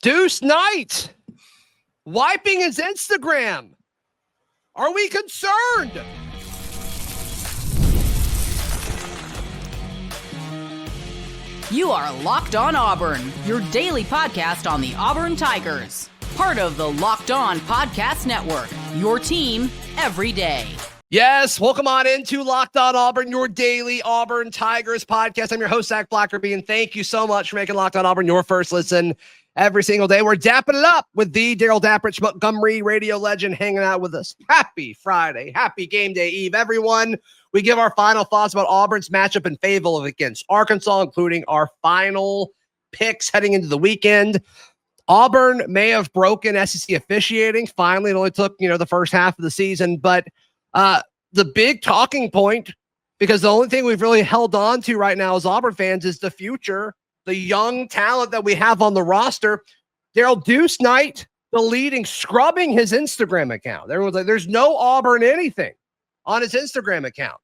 Deuce Knight wiping his Instagram. Are we concerned? You are Locked On Auburn, your daily podcast on the Auburn Tigers. Part of the Locked On Podcast Network, your team every day. Yes, welcome on into Locked On Auburn, your daily Auburn Tigers podcast. I'm your host, Zach Blackerby, and thank you so much for making Locked On Auburn your first listen every single day. We're dapping it up with the Daryl Dapprich Montgomery radio legend hanging out with us. Happy Friday. Happy game day eve, everyone. We give our final thoughts about Auburn's matchup in Fayetteville against Arkansas, including our final picks heading into the weekend. Auburn may have broken SEC officiating. Finally, it only took, the first half of the season, but the big talking point, because the only thing we've really held on to right now as Auburn fans is the future, the young talent that we have on the roster. Daryl, Deuce Knight scrubbing his Instagram account. Everyone's like, there's no Auburn anything on his Instagram account.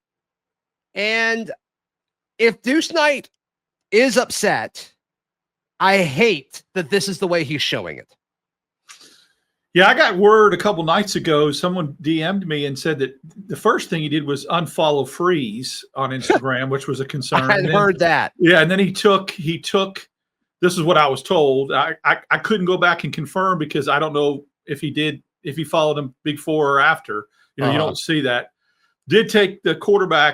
And if Deuce Knight is upset, I hate that this is the way he's showing it. Yeah, I got word a couple nights ago. Someone DM'd me and said that the first thing he did was unfollow Freeze on Instagram, which was a concern. I hadn't heard that. Yeah, and then he took. This is what I was told. I couldn't go back and confirm because I don't know if he followed him before or after. You don't see that. Did take the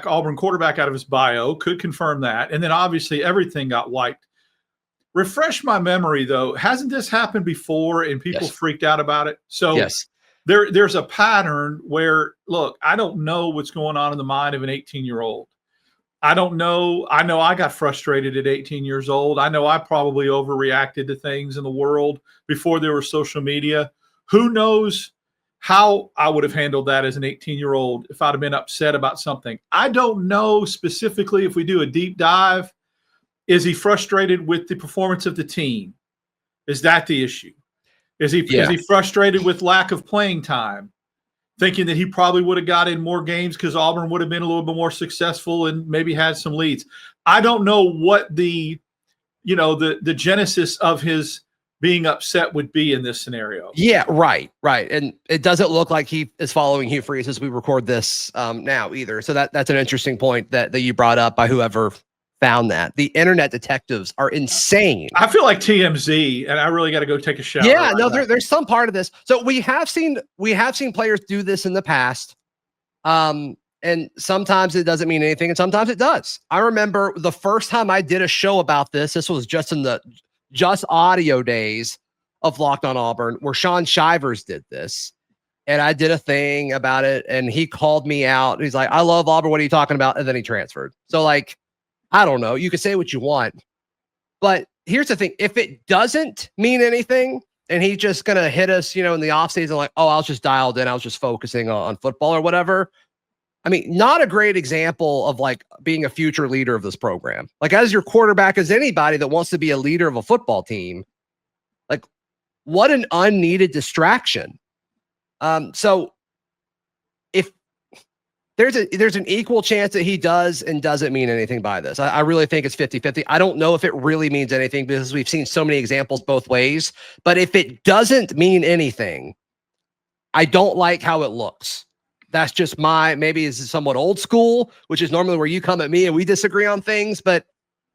Auburn quarterback out of his bio. Could confirm that, and then obviously everything got wiped. Refresh my memory, though. Hasn't this happened before and people freaked out about it? So yes. There's a pattern where, look, I don't know what's going on in the mind of an 18-year-old. I don't know. I know I got frustrated at 18 years old. I know I probably overreacted to things in the world before there was social media. Who knows how I would have handled that as an 18-year-old if I'd have been upset about something. I don't know specifically if we do a deep dive. Is he frustrated with the performance of the team? Is that the issue? Is he frustrated with lack of playing time, thinking that he probably would have got in more games because Auburn would have been a little bit more successful and maybe had some leads? I don't know what the genesis of his being upset would be in this scenario. Yeah, right. And it doesn't look like he is following Hugh Freeze as we record this now either. So that's an interesting point that you brought up by whoever found that. The internet detectives are insane. I feel like TMZ, and I really got to go take a shower. Yeah, no, there's some part of this. So we have seen players do this in the past. And sometimes it doesn't mean anything, and sometimes it does. I remember the first time I did a show about this. This was just in the audio days of Locked On Auburn, where Sean Shivers did this. And I did a thing about it, and he called me out. He's like, I love Auburn. What are you talking about? And then he transferred. So, like, I don't know. You can say what you want. But here's the thing. If it doesn't mean anything, and he's just going to hit us, in the offseason, like, oh, I was just dialed in. I was just focusing on football or whatever. I mean, not a great example of, like, being a future leader of this program. Like, as your quarterback, as anybody that wants to be a leader of a football team, like, what an unneeded distraction. So if there's an equal chance that he does and doesn't mean anything by this. I really think it's 50-50. I don't know if it really means anything because we've seen so many examples both ways. But if it doesn't mean anything, I don't like how it looks. That's just maybe is somewhat old school, which is normally where you come at me and we disagree on things. But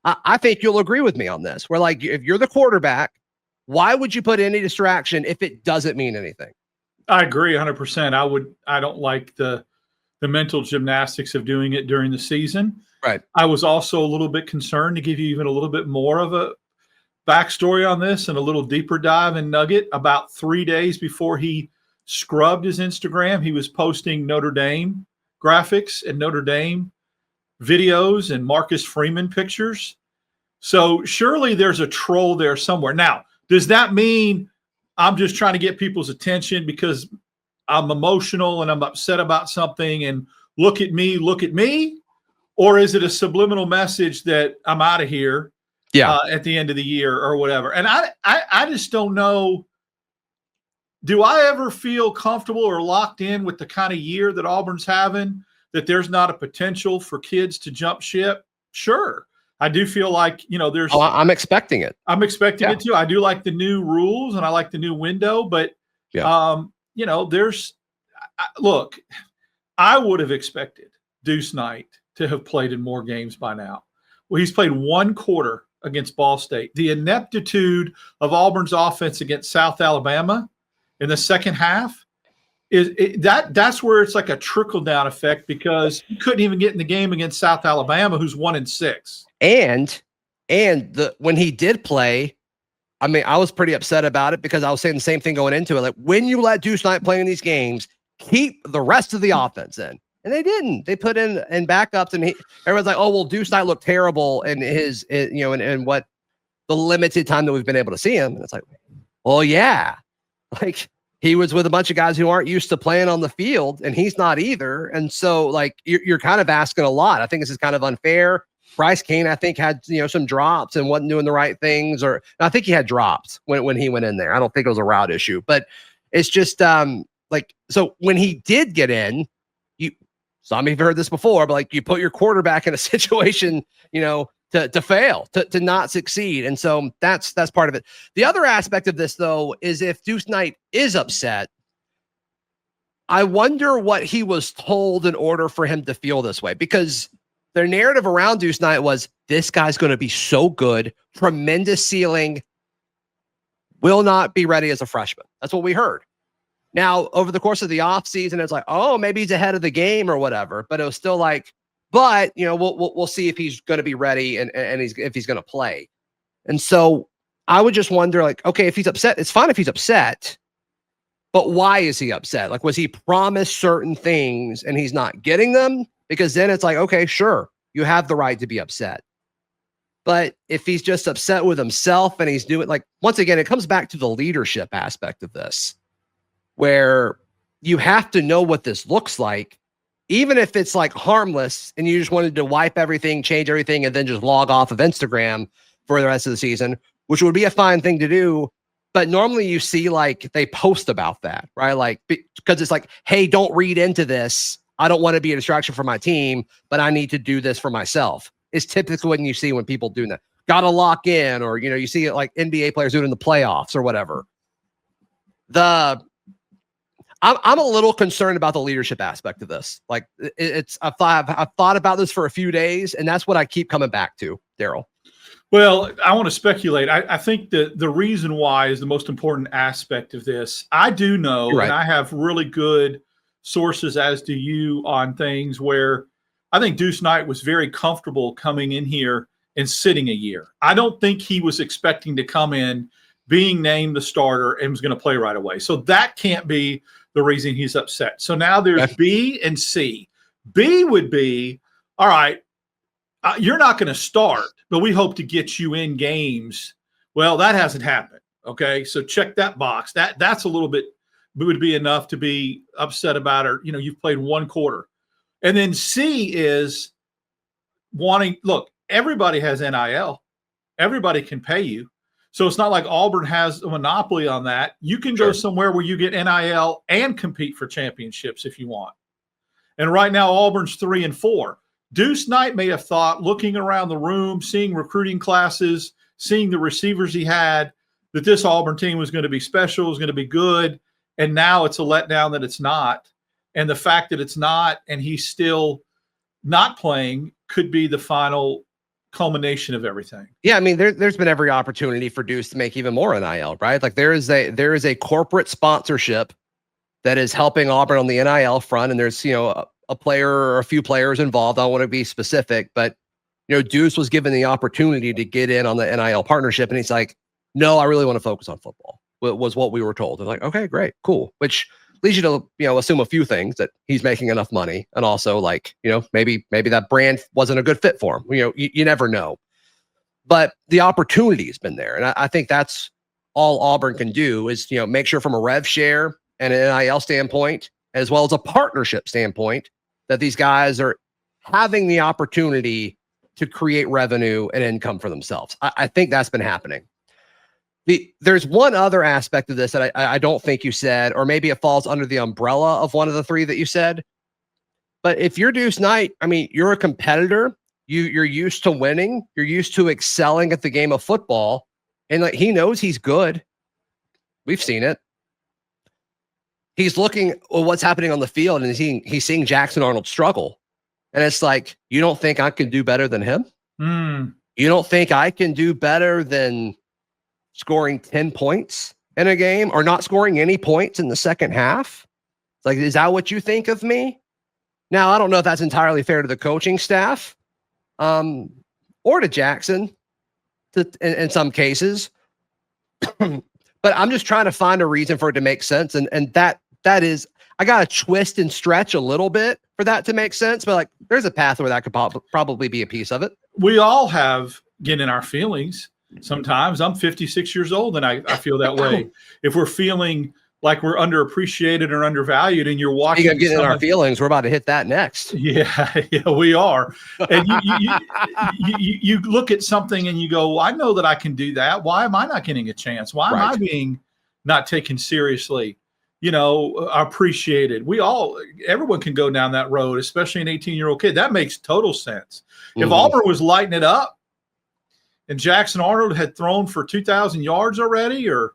I think you'll agree with me on this. Where, like, if you're the quarterback, why would you put any distraction if it doesn't mean anything? I agree 100%. I don't like the mental gymnastics of doing it during the season. Right. I was also a little bit concerned, to give you even a little bit more of a backstory on this and a little deeper dive and nugget. About 3 days before he scrubbed his Instagram, he was posting Notre Dame graphics and Notre Dame videos and Marcus Freeman pictures. So surely there's a troll there somewhere. Now, does that mean I'm just trying to get people's attention because I'm emotional and I'm upset about something and look at me? Or is it a subliminal message that I'm out of here at the end of the year or whatever? And I just don't know. Do I ever feel comfortable or locked in with the kind of year that Auburn's having, that there's not a potential for kids to jump ship? Sure. I do feel like, there's. Oh, I'm expecting it. I'm expecting it too. I do like the new rules and I like the new window, but look, I would have expected Deuce Knight to have played in more games by now. Well, he's played one quarter against Ball State. The ineptitude of Auburn's offense against South Alabama in the second half that's where it's like a trickle down effect, because he couldn't even get in the game against South Alabama, who's 1-6. And when he did play, I mean, I was pretty upset about it because I was saying the same thing going into it. Like, when you let Deuce Knight play in these games, keep the rest of the offense in. And they didn't. They put in backups, and everyone's like, "Oh, well, Deuce Knight looked terrible in in what the limited time that we've been able to see him." And it's like, well, yeah, like he was with a bunch of guys who aren't used to playing on the field, and he's not either. And so, like, you're kind of asking a lot. I think this is kind of unfair. Bryce Kane, I think, had some drops and wasn't doing the right things, or I think he had drops when he went in there. I don't think it was a route issue, but it's just so when he did get in, some of you have heard this before, but like, you put your quarterback in a situation, to fail, to not succeed. And so that's part of it. The other aspect of this, though, is if Deuce Knight is upset, I wonder what he was told in order for him to feel this way, because their narrative around Deuce Knight was, this guy's going to be so good, tremendous ceiling, will not be ready as a freshman. That's what we heard. Now, over the course of the offseason, it's like, oh, maybe he's ahead of the game or whatever, but it was still like, but we'll see if he's going to be ready and if he's going to play. And so I would just wonder, like, okay, if he's upset, it's fine if he's upset, but why is he upset? Like, was he promised certain things and he's not getting them? Because then it's like, okay, sure, you have the right to be upset. But if he's just upset with himself and he's doing, like, once again, it comes back to the leadership aspect of this, where you have to know what this looks like, even if it's like harmless and you just wanted to wipe everything, change everything, and then just log off of Instagram for the rest of the season, which would be a fine thing to do. But normally you see, like, they post about that, right? Like, because it's like, hey, don't read into this. I don't want to be a distraction for my team, but I need to do this for myself. It's typically when you see when people do that. Got to lock in, or, you see it like NBA players doing it in the playoffs or whatever. I'm a little concerned about the leadership aspect of this. Like, I've thought about this for a few days, and that's what I keep coming back to, Daryl. Well, I want to speculate. I think that the reason why is the most important aspect of this. I do know, right, and I have really good sources, as do you, on things where I think Deuce Knight was very comfortable coming in here and sitting a year. I don't think he was expecting to come in, being named the starter, and was going to play right away. So that can't be the reason he's upset. So now there's B and C. B would be, all right, you're not going to start, but we hope to get you in games. Well, that hasn't happened. Okay, so check that box. That's a little bit, would be enough to be upset about, or you've played one quarter. And then C is wanting, look, everybody has NIL. Everybody can pay you. So it's not like Auburn has a monopoly on that. You can go somewhere where you get NIL and compete for championships if you want. And right now, Auburn's 3-4. Deuce Knight may have thought, looking around the room, seeing recruiting classes, seeing the receivers he had, that this Auburn team was going to be special, was going to be good. And now it's a letdown that it's not. And the fact that it's not, and he's still not playing, could be the final culmination of everything. Yeah, I mean, there's been every opportunity for Deuce to make even more NIL, right? Like, there is a corporate sponsorship that is helping Auburn on the NIL front, and there's a player or a few players involved. I don't want to be specific, but Deuce was given the opportunity to get in on the NIL partnership, and he's like, no, I really want to focus on football. Was what we were told. And like, okay, great, cool. Which leads you to assume a few things, that he's making enough money, and also, like, maybe that brand wasn't a good fit for him. You never know. But the opportunity has been there, and I think that's all Auburn can do is make sure from a rev share and an NIL standpoint, as well as a partnership standpoint, that these guys are having the opportunity to create revenue and income for themselves. I think that's been happening. There's one other aspect of this that I don't think you said, or maybe it falls under the umbrella of one of the three that you said. But if you're Deuce Knight, I mean, you're a competitor. You're used to winning. You're used to excelling at the game of football. And like he knows he's good. We've seen it. He's looking at what's happening on the field and he's seeing Jackson Arnold struggle. And it's like, you don't think I can do better than him? You don't think I can do better than scoring 10 points in a game or not scoring any points in the second half? It's like, is that what you think of me? Now, I don't know if that's entirely fair to the coaching staff or to Jackson in some cases. But I'm just trying to find a reason for it to make sense. And that is, I got to twist and stretch a little bit for that to make sense. But like, there's a path where that could probably be a piece of it. We all have get in our feelings. Sometimes I'm 56 years old and I feel that way. If we're feeling like we're underappreciated or undervalued and you're watching. You get in our feelings. We're about to hit that next. Yeah, we are. And you look at something and you go, well, I know that I can do that. Why am I not getting a chance? Why am I being not taken seriously? Appreciated. Everyone can go down that road, especially an 18-year-old kid. That makes total sense. If Auburn was lighting it up and Jackson Arnold had thrown for 2,000 yards already or,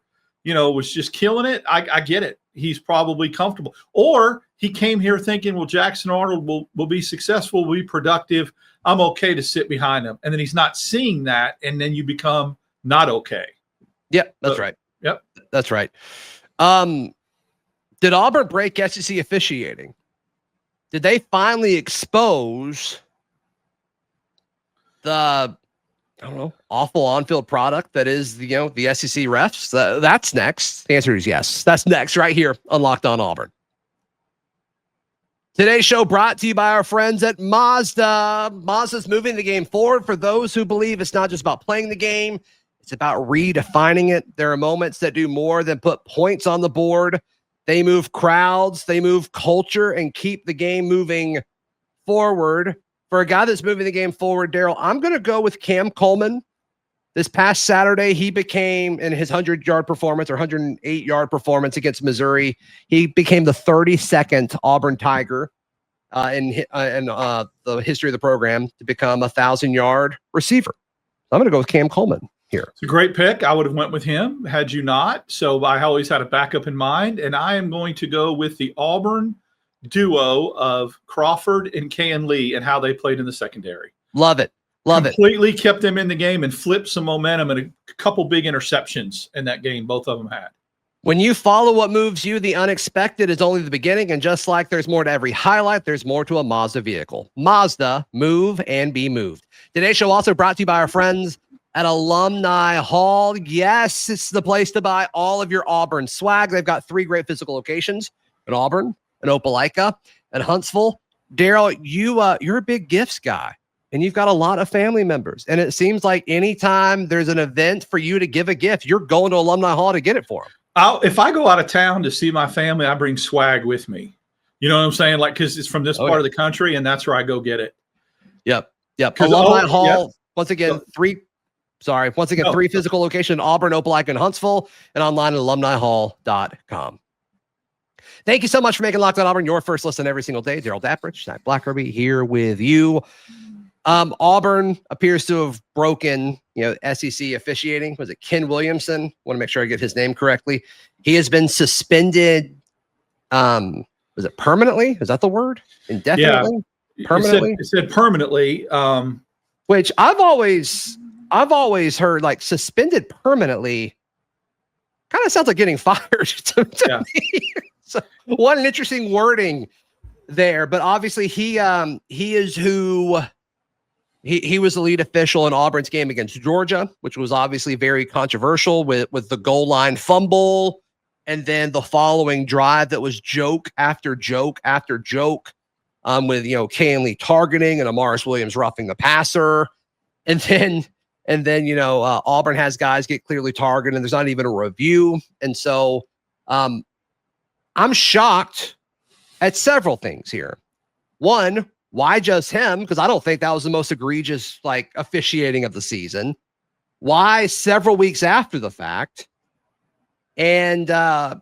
was just killing it, I get it. He's probably comfortable. Or he came here thinking, well, Jackson Arnold will be successful, will be productive. I'm okay to sit behind him. And then he's not seeing that, and then you become not okay. Yep, that's right. Yep. That's right. Did Auburn break SEC officiating? Did they finally expose the awful on-field product that is the SEC refs? That's next. The answer is yes. That's next right here on Locked On Auburn. Today's show brought to you by our friends at Mazda. Mazda's moving the game forward for those who believe it's not just about playing the game, it's about redefining it. There are moments that do more than put points on the board. They move crowds, they move culture, and keep the game moving forward. For a guy that's moving the game forward, Daryl, I'm going to go with Cam Coleman. This past Saturday, he became, in his 100-yard performance or 108-yard performance against Missouri, he became the 32nd Auburn Tiger in the history of the program to become a 1,000-yard receiver. So I'm going to go with Cam Coleman here. It's a great pick. I would have went with him had you not. So I always had a backup in mind, and I am going to go with the Auburn duo of Crawford and Kayan Lee and how they played in the secondary. Love it. Completely kept them in the game and flipped some momentum and a couple big interceptions in that game. Both of them had. When you follow what moves you, the unexpected is only the beginning. And just like there's more to every highlight, there's more to a Mazda vehicle. Mazda, move and be moved. Today's show also brought to you by our friends at Alumni Hall. Yes, it's the place to buy all of your Auburn swag. They've got 3 great physical locations in Auburn, in Opelika, and Huntsville. Daryl, you're a big gifts guy, and you've got a lot of family members. And it seems like anytime there's an event for you to give a gift, you're going to Alumni Hall to get it for them. If I go out of town to see my family, I bring swag with me. You know what I'm saying? Like, because it's from this part of the country, and that's where I go get it. Yep. Alumni Hall, yep. Once again, 3 physical locations, Auburn, Opelika, and Huntsville, and online at alumnihall.com. Thank you so much for making Locked On Auburn your first listen every single day. Daryl Dapprich, Zach Blackerby here with you. Auburn appears to have broken, SEC officiating. Was it Ken Williamson? Want to make sure I get his name correctly. He has been suspended. Was it permanently? Is that the word? Indefinitely? Yeah. Permanently? It said permanently. Which I've always heard like suspended permanently kind of sounds like getting fired to me. So what an interesting wording there. But obviously he is who he was the lead official in Auburn's game against Georgia, which was obviously very controversial with the goal line fumble. And then the following drive that was joke after joke after joke with, Kayan Lee targeting and Amaris Williams roughing the passer. And then Auburn has guys get clearly targeted and there's not even a review. And so I'm shocked at several things here. One, why just him? Because I don't think that was the most egregious officiating of the season. Why several weeks after the fact? And why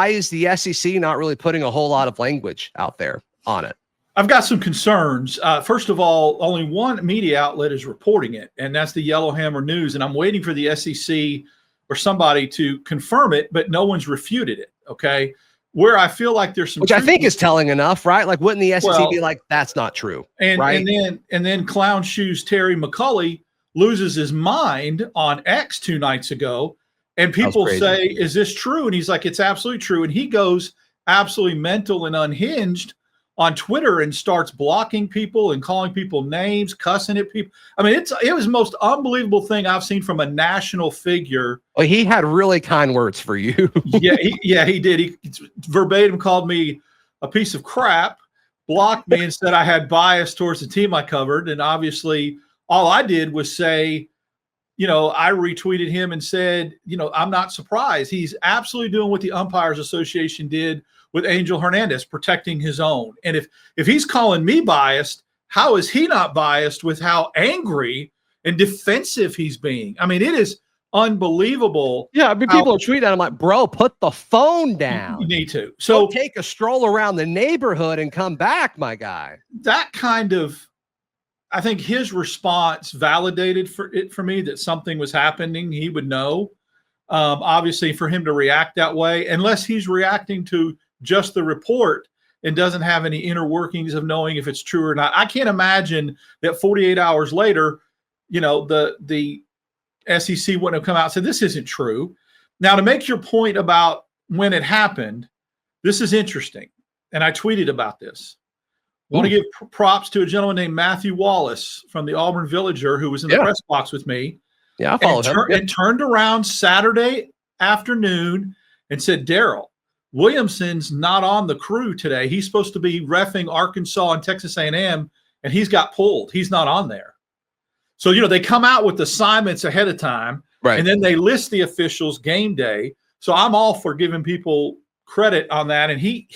is the SEC not really putting a whole lot of language out there on it? I've got some concerns. First of all, only one media outlet is reporting it, and that's the Yellowhammer News. And I'm waiting for the SEC or somebody to confirm it, but no one's refuted it. Okay. Where I feel like there's some, which I think is telling enough, right? Like, wouldn't the SEC be like, that's not true? Right. And then Clown Shoes Terry McCulley loses his mind on X 2 nights ago. And people say, is this true? And he's like, it's absolutely true. And he goes absolutely mental and unhinged on Twitter and starts blocking people and calling people names, cussing at people. I mean, it was the most unbelievable thing I've seen from a national figure. Well, he had really kind words for you. He did. He verbatim called me a piece of crap, blocked me, and said I had bias towards the team I covered. And obviously, all I did was say, I retweeted him and said, I'm not surprised. He's absolutely doing what the Umpires Association did with Angel Hernandez, protecting his own. And if he's calling me biased, how is he not biased with how angry and defensive he's being? I mean, it is unbelievable. Yeah, I mean, people are tweeting at him like, bro, put the phone down. You need to. So go take a stroll around the neighborhood and come back, my guy. That kind of, I think his response validated for me that something was happening. He would know. Obviously, for him to react that way, unless he's reacting to just the report and doesn't have any inner workings of knowing if it's true or not. I can't imagine that 48 hours later, the SEC wouldn't have come out and said, this isn't true. Now, to make your point about when it happened, this is interesting. And I tweeted about this. I want to give props to a gentleman named Matthew Wallace from the Auburn Villager, who was in the press box with me. Yeah, I followed him. And turned around Saturday afternoon and said, Daryl, Williamson's not on the crew today. He's supposed to be reffing Arkansas and Texas A&M, and he's got pulled. He's not on there. So, they come out with assignments ahead of time, right? And then they list the officials game day. So I'm all for giving people credit on that. And he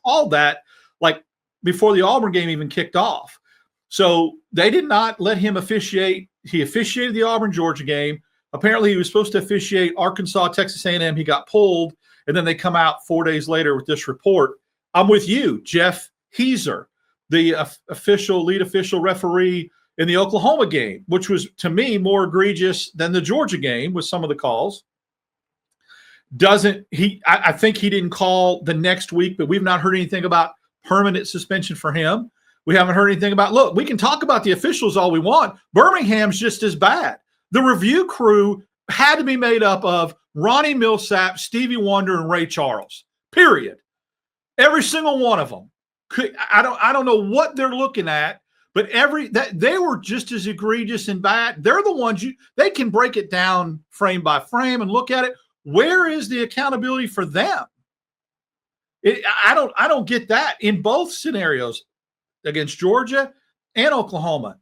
called that like before the Auburn game even kicked off. So they did not let him officiate. He officiated the Auburn-Georgia game. Apparently, he was supposed to officiate Arkansas, Texas A&M. He got pulled. And then they come out 4 days later with this report. I'm with you, Jeff Heeser, the lead official referee in the Oklahoma game, which was, to me, more egregious than the Georgia game with some of the calls. I think he didn't call the next week, but we've not heard anything about permanent suspension for him. We haven't heard anything about, look, we can talk about the officials all we want. Birmingham's just as bad. The review crew had to be made up of Ronnie Millsap, Stevie Wonder, and Ray Charles, period. Every single one of them. I don't know what they're looking at, but they were just as egregious and bad. They're the ones they can break it down frame by frame and look at it. Where is the accountability for them? I don't get that in both scenarios against Georgia and Oklahoma.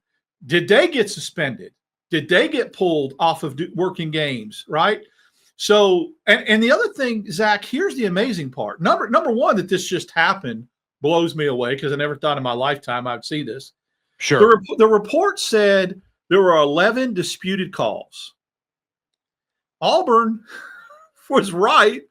Did they get suspended? Did they get pulled off of working games? Right. So, and the other thing, Zach, here's the amazing part. Number one, that this just happened blows me away because I never thought in my lifetime I'd see this. Sure. The report said there were 11 disputed calls. Auburn was right,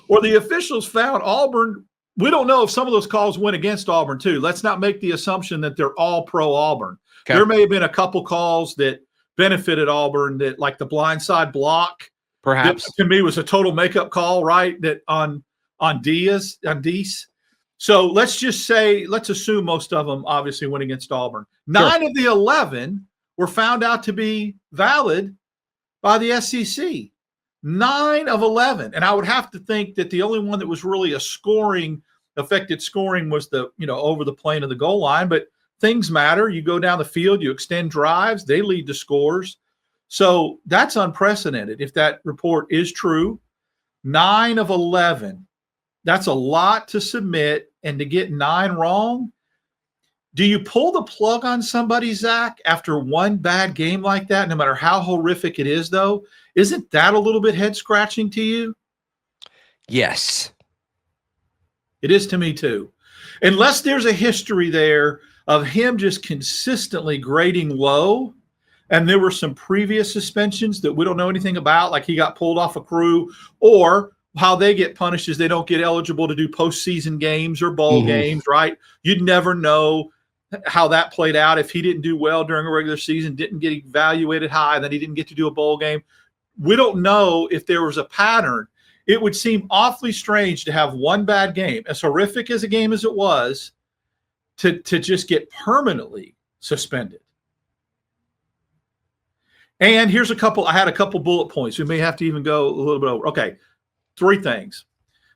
or the officials found Auburn. We don't know if some of those calls went against Auburn too. Let's not make the assumption that they're all pro Auburn. Okay. There may have been a couple calls that benefited Auburn, that like the blindside block, perhaps, to me was a total makeup call, right? That on Deuce. So let's assume most of them obviously went against Auburn. 9 of the 11 were found out to be valid by the SEC. 9 of 11. And I would have to think that the only one that was really affected scoring was the, over the plane of the goal line. But things matter. You go down the field, you extend drives, they lead to scores. So that's unprecedented. If that report is true, 9 of 11, that's a lot to submit, and to get 9 wrong. Do you pull the plug on somebody, Zach, after one bad game like that, no matter how horrific it is, though? Isn't that a little bit head scratching to you? Yes. It is to me too. Unless there's a history there of him just consistently grading low, and there were some previous suspensions that we don't know anything about, like he got pulled off a crew, or how they get punished is they don't get eligible to do postseason games or bowl games, right? You'd never know how that played out if he didn't do well during a regular season, didn't get evaluated high, then he didn't get to do a bowl game. We don't know if there was a pattern. It would seem awfully strange to have one bad game, as horrific as a game as it was, to just get permanently suspended. And here's I had a couple bullet points. We may have to even go a little bit over. Okay, 3 things.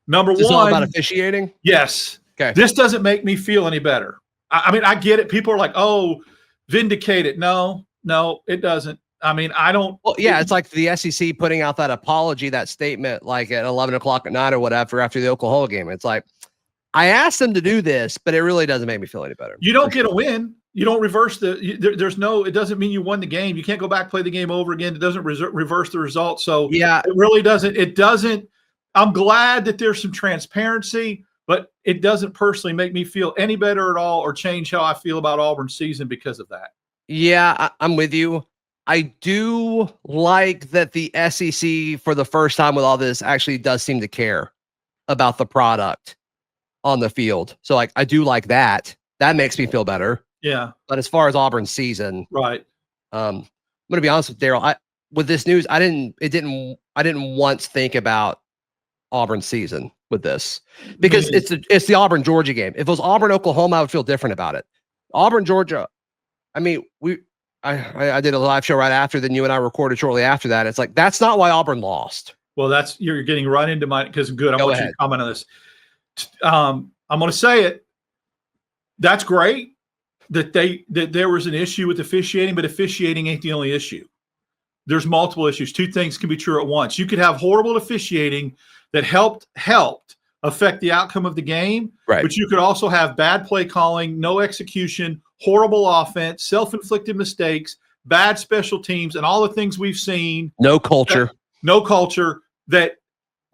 Number one. Is this all about officiating? Yes. Okay. This doesn't make me feel any better. I mean, I get it. People are like, oh, vindicate it. No, it doesn't. I mean, I don't. Well, yeah, it's like the SEC putting out that apology, that statement, like at 11 o'clock at night or whatever after the Oklahoma game. It's like, I asked them to do this, but it really doesn't make me feel any better. You don't get a win. You don't reverse it doesn't mean you won the game. You can't go back, play the game over again. It doesn't reverse the result. So yeah, it really doesn't. I'm glad that there's some transparency, but it doesn't personally make me feel any better at all or change how I feel about Auburn's season because of that. Yeah, I'm with you. I do like that the SEC, for the first time with all this, actually does seem to care about the product on the field. So, like, I do like that. That makes me feel better. Yeah. But as far as Auburn's season, right. I'm going to be honest with Daryl. With this news, I didn't once think about Auburn's season with this because it's the Auburn Georgia game. If it was Auburn Oklahoma, I would feel different about it. Auburn Georgia. I mean, I did a live show right after, then you and I recorded shortly after that. It's like, that's not why Auburn lost. Well, you're getting right into my, because good. I want you to comment on this. I'm going to say it. That's great that there was an issue with officiating, but officiating ain't the only issue. There's multiple issues. 2 things can be true at once. You could have horrible officiating that helped affect the outcome of the game, right? But you could also have bad play calling, no execution, horrible offense, self-inflicted mistakes, bad special teams, and all the things we've seen. No culture.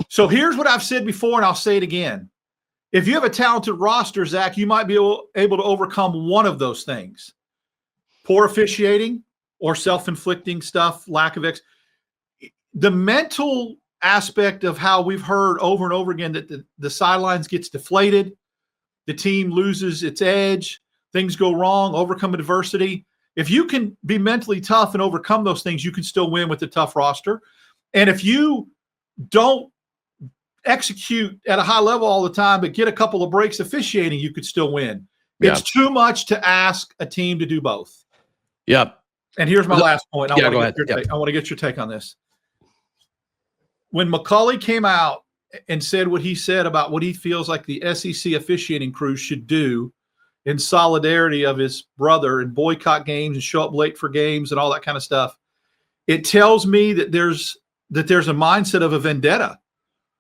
So here's what I've said before, and I'll say it again. If you have a talented roster, Zach, you might be able to overcome one of those things. Poor officiating or self-inflicting stuff, lack of the mental aspect of how we've heard over and over again that the sidelines gets deflated, the team loses its edge, things go wrong, overcome adversity. If you can be mentally tough and overcome those things, you can still win with a tough roster. And if you don't execute at a high level all the time, but get a couple of breaks officiating, you could still win. Yeah. It's too much to ask a team to do both. Yep. And here's my last point. I want to get your take on this. When McCauley came out and said what he said about what he feels like the SEC officiating crew should do in solidarity of his brother and boycott games and show up late for games and all that kind of stuff, it tells me that there's a mindset of a vendetta.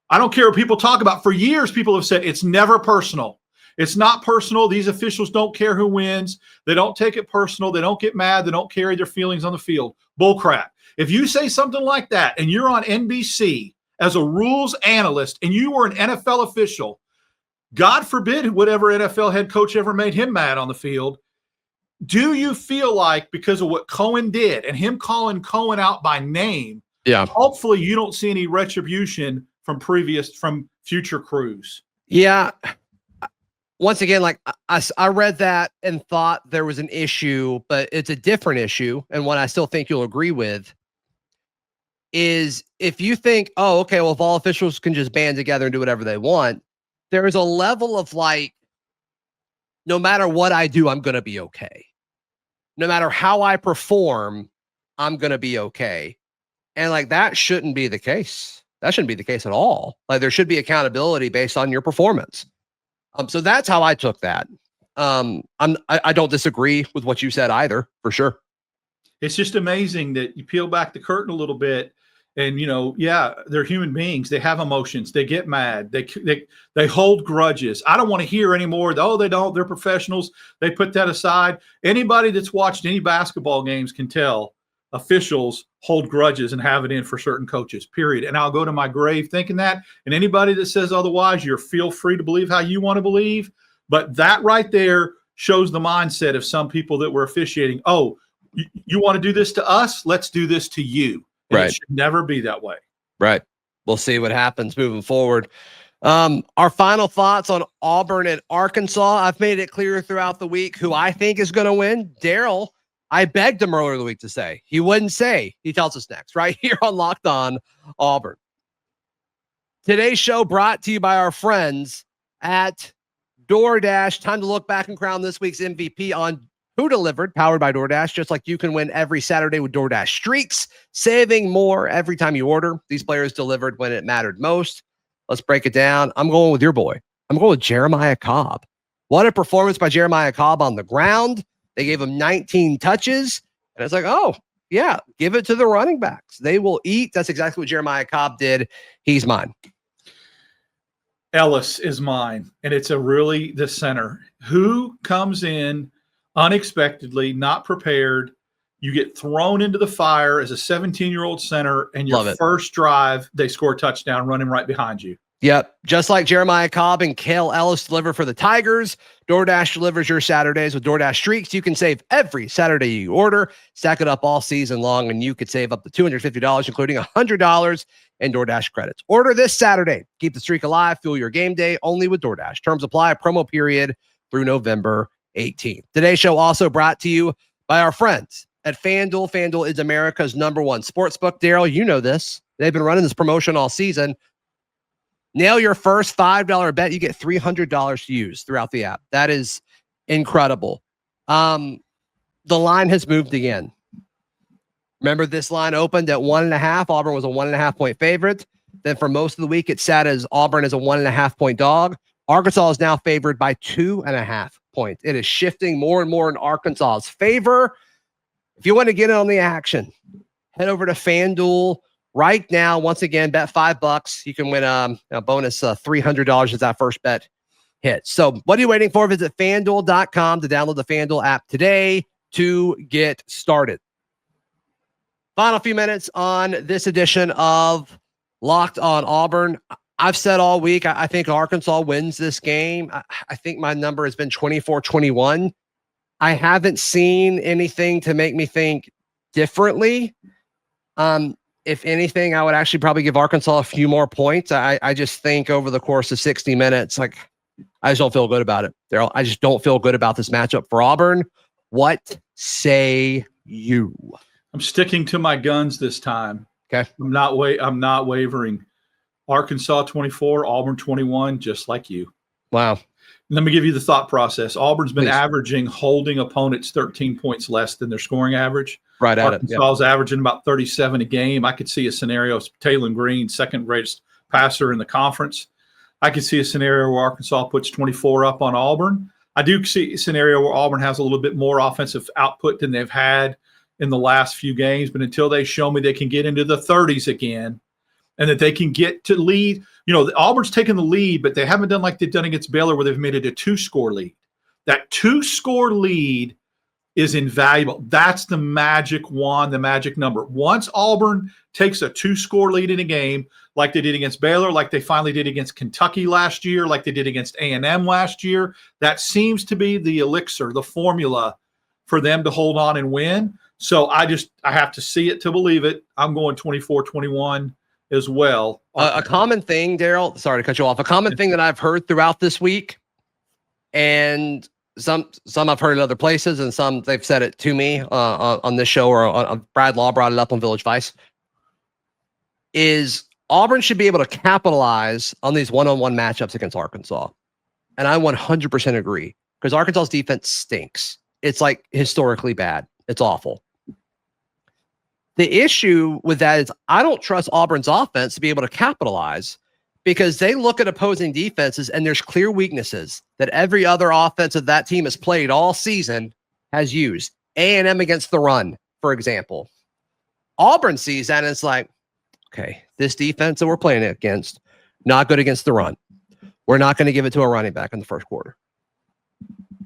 I don't care what people talk about. For years, people have said it's never personal. It's not personal. These officials don't care who wins. They don't take it personal. They don't get mad. They don't carry their feelings on the field. Bull crap. If you say something like that and you're on NBC as a rules analyst and you were an NFL official, God forbid whatever NFL head coach ever made him mad on the field, do you feel like because of what Cohen did and him calling Cohen out by name, hopefully you don't see any retribution from future crews? Yeah. Once again, like I read that and thought there was an issue, but it's a different issue. And one I still think you'll agree with is if you think, oh, okay, well, if all officials can just band together and do whatever they want, there is a level of like, no matter what I do, I'm going to be okay. No matter how I perform, I'm going to be okay. And like, that shouldn't be the case. That shouldn't be the case at all. Like, there should be accountability based on your performance. So that's how I took that. I don't disagree with what you said either, for sure. It's just amazing that you peel back the curtain a little bit and, they're human beings. They have emotions. They get mad. They hold grudges. I don't want to hear anymore. Oh, they don't. They're professionals. They put that aside. Anybody that's watched any basketball games can tell officials hold grudges and have it in for certain coaches, period. And I'll go to my grave thinking that. And anybody that says otherwise, feel free to believe how you want to believe. But that right there shows the mindset of some people that were officiating. Oh, you want to do this to us? Let's do this to you. And right. It should never be that way. Right. we'll see what happens moving forward. Our final thoughts on Auburn and Arkansas. I've made it clear throughout the week who I think is going to win. Daryl, I begged him earlier in the week to say. He wouldn't say. He tells us next, right here on Locked On Auburn. Today's show brought to you by our friends at DoorDash. Time to look back and crown this week's MVP on Who Delivered, powered by DoorDash. Just like you can win every Saturday with DoorDash Streaks, saving more every time you order. These players delivered when it mattered most. Let's break it down. I'm going with your boy. I'm going with Jeremiah Cobb. What a performance by Jeremiah Cobb on the ground. They gave him 19 touches. And it's like, oh, yeah, give it to the running backs. They will eat. That's exactly what Jeremiah Cobb did. He's mine. Ellis is mine. And it's the center who comes in unexpectedly, not prepared. You get thrown into the fire as a 17-year-old center, and your first drive, they score a touchdown running right behind you. Yep. Just like Jeremiah Cobb and Kale Ellis deliver for the Tigers, DoorDash delivers your Saturdays with DoorDash Streaks. You can save every Saturday you order. Stack it up all season long, and you could save up to $250, including $100 in DoorDash credits. Order this Saturday. Keep the streak alive. Fuel your game day only with DoorDash. Terms apply. Promo period through November 18th. Today's show also brought to you by our friends at FanDuel. FanDuel is America's #1 sportsbook. Daryl, you know this. They've been running this promotion all season. Nail your first $5 bet. You get $300 to use throughout the app. That is incredible. The line has moved again. Remember, this line opened at 1.5. Auburn was a 1.5 point favorite. Then for most of the week, it sat as Auburn as a 1.5 point dog. Arkansas is now favored by 2.5 points. It is shifting more and more in Arkansas's favor. If you want to get in on the action, head over to FanDuel right now. Once again, bet $5. You can win a bonus $300 as that first bet hits. So what are you waiting for? Visit FanDuel.com to download the FanDuel app today to get started. Final few minutes on this edition of Locked on Auburn. I've said all week, I think Arkansas wins this game. I think my number has been 24-21. I haven't seen anything to make me think differently. If anything, I would actually probably give Arkansas a few more points. I just think over the course of 60 minutes, I just don't feel good about it. Daryl, I just don't feel good about this matchup for Auburn. What say you? I'm sticking to my guns this time. Okay. I'm not wavering. Arkansas 24, Auburn 21, just like you. Wow. Let me give you the thought process. Auburn's been Please. averaging holding opponents 13 points less than their scoring average. Right at Arkansas is averaging about 37 a game. I could see a scenario of Taylor Green, second greatest passer in the conference. I could see a scenario where Arkansas puts 24 up on Auburn. I do see a scenario where Auburn has a little bit more offensive output than they've had in the last few games. But until they show me they can get into the 30s again and that they can get to lead, Auburn's taken the lead, but they haven't done like they've done against Baylor where they've made it a 2-score lead. That 2-score lead is invaluable. That's the magic wand, the magic number. Once Auburn takes a 2-score lead in a game, like they did against Baylor, like they finally did against Kentucky last year, like they did against A&M last year, that seems to be the elixir, the formula for them to hold on and win. So I have to see it to believe it. I'm going 24-21 as well. A common thing, Daryl, sorry to cut you off, a common thing that I've heard throughout this week, and some I've heard in other places, and some they've said it to me on this show, or on Brad Law brought it up on Village Vice, is Auburn should be able to capitalize on these one-on-one matchups against Arkansas. And I 100% agree, because Arkansas's defense stinks. It's like historically bad. It's awful. The issue with that is I don't trust Auburn's offense to be able to capitalize, because they look at opposing defenses and there's clear weaknesses that every other offense of that team has played all season has used. A&M against the run, for example. Auburn sees that and it's like, okay, this defense that we're playing against, not good against the run. We're not going to give it to a running back in the first quarter.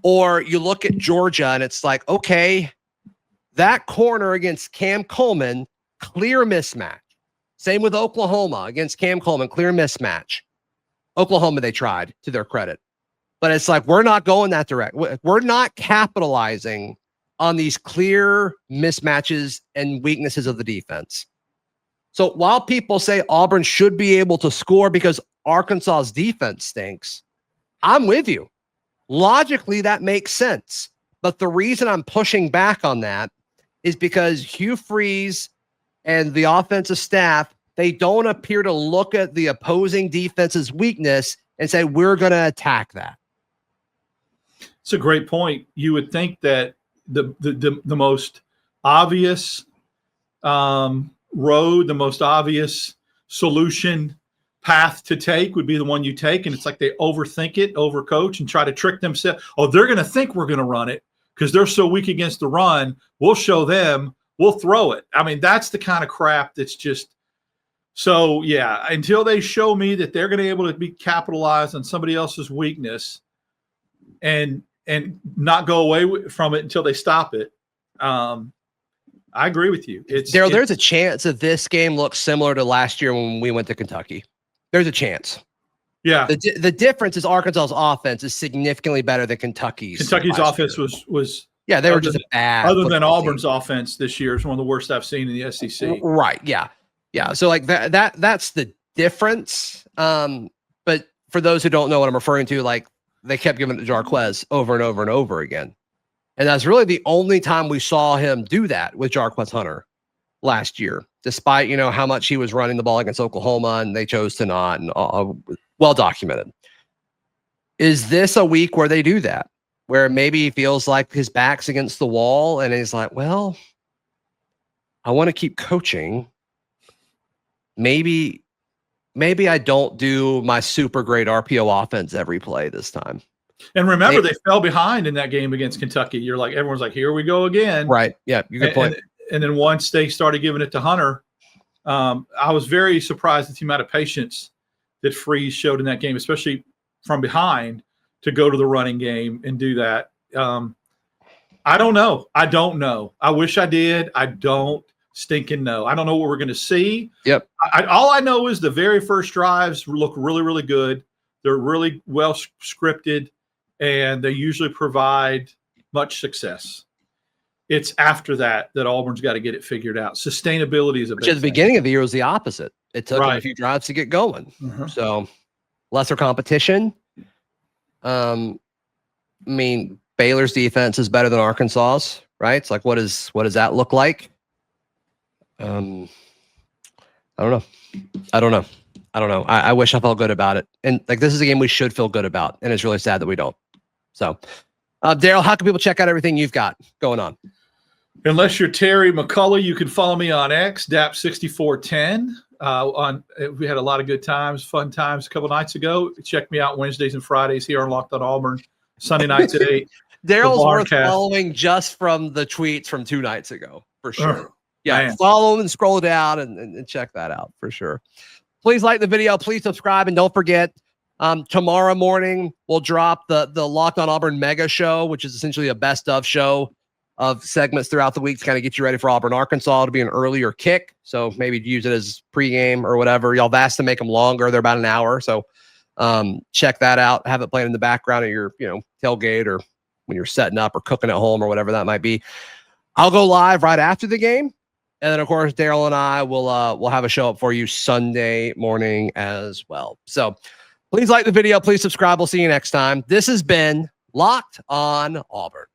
Or you look at Georgia and it's like, okay, that corner against Cam Coleman, clear mismatch. Same with Oklahoma against Cam Coleman, clear mismatch. Oklahoma, they tried, to their credit. But it's like, we're not going that direct. We're not capitalizing on these clear mismatches and weaknesses of the defense. So while people say Auburn should be able to score because Arkansas's defense stinks, I'm with you. Logically, that makes sense. But the reason I'm pushing back on that is because Hugh Freeze and the offensive staff, they don't appear to look at the opposing defense's weakness and say, we're going to attack that. It's a great point. You would think that the most obvious road, the most obvious solution path to take would be the one you take. And it's like they overthink it, overcoach, and try to trick themselves. Oh, they're going to think we're going to run it because they're so weak against the run. We'll show them, we'll throw it. I mean, that's the kind of crap that's just so, yeah, until they show me that they're going to be able to be capitalized on somebody else's weakness and not go away from it until they stop it. I agree with you. Daryl, there's a chance that this game looks similar to last year when we went to Kentucky. There's a chance. Yeah. The difference is Arkansas's offense is significantly better than Kentucky's. Kentucky's offense was yeah, they were just bad. Other than Auburn's offense this year is one of the worst I've seen in the SEC. Right. Yeah. Yeah. So like that's the difference. But for those who don't know what I'm referring to, like they kept giving it to Jarquez over and over and over again. And that's really the only time we saw him do that with Jarquez Hunter last year, despite, how much he was running the ball against Oklahoma and they chose to not, and well documented. Is this a week where they do that, where maybe he feels like his back's against the wall and he's like, well, I want to keep coaching. Maybe I don't do my super great RPO offense every play this time. And remember, they fell behind in that game against Kentucky. You're like, everyone's like, here we go again. Right. Yeah. Good point. And then once they started giving it to Hunter, I was very surprised at the amount of patience that Freeze showed in that game, especially from behind, to go to the running game and do that. I don't know. I wish I did. I don't stinking know. I don't know what we're going to see. Yep. All I know is the very first drives look really, really good. They're really well scripted, and they usually provide much success. It's after that Auburn's got to get it figured out. Sustainability is a big thing. At the beginning of the year was the opposite. It took them a few drives to get going. Mm-hmm. So lesser competition. I mean, Baylor's defense is better than Arkansas's, right? It's like, what does that look like? I don't know. I wish I felt good about it. And like, this is a game we should feel good about. And it's really sad that we don't. So, Daryl, how can people check out everything you've got going on? Unless you're Terry McCullough, you can follow me on X, DAP6410. We had a lot of good times, fun times a couple nights ago. Check me out Wednesdays and Fridays here on Locked on Auburn. Sunday nights at 8. Daryl's worth following just from the tweets from 2 nights ago, for sure. Yeah, man. Follow him and scroll down and check that out for sure. Please like the video. Please subscribe. And don't forget, tomorrow morning, we'll drop the Locked on Auburn mega show, which is essentially a best of show of segments throughout the week to kind of get you ready for Auburn, Arkansas. It'll be an earlier kick. So maybe use it as pregame or whatever. Y'all have asked to make them longer. They're about an hour. So check that out. Have it playing in the background of your, tailgate or when you're setting up or cooking at home or whatever that might be. I'll go live right after the game. And then, of course, Daryl and I will have a show up for you Sunday morning as well. So please like the video. Please subscribe. We'll see you next time. This has been Locked on Auburn.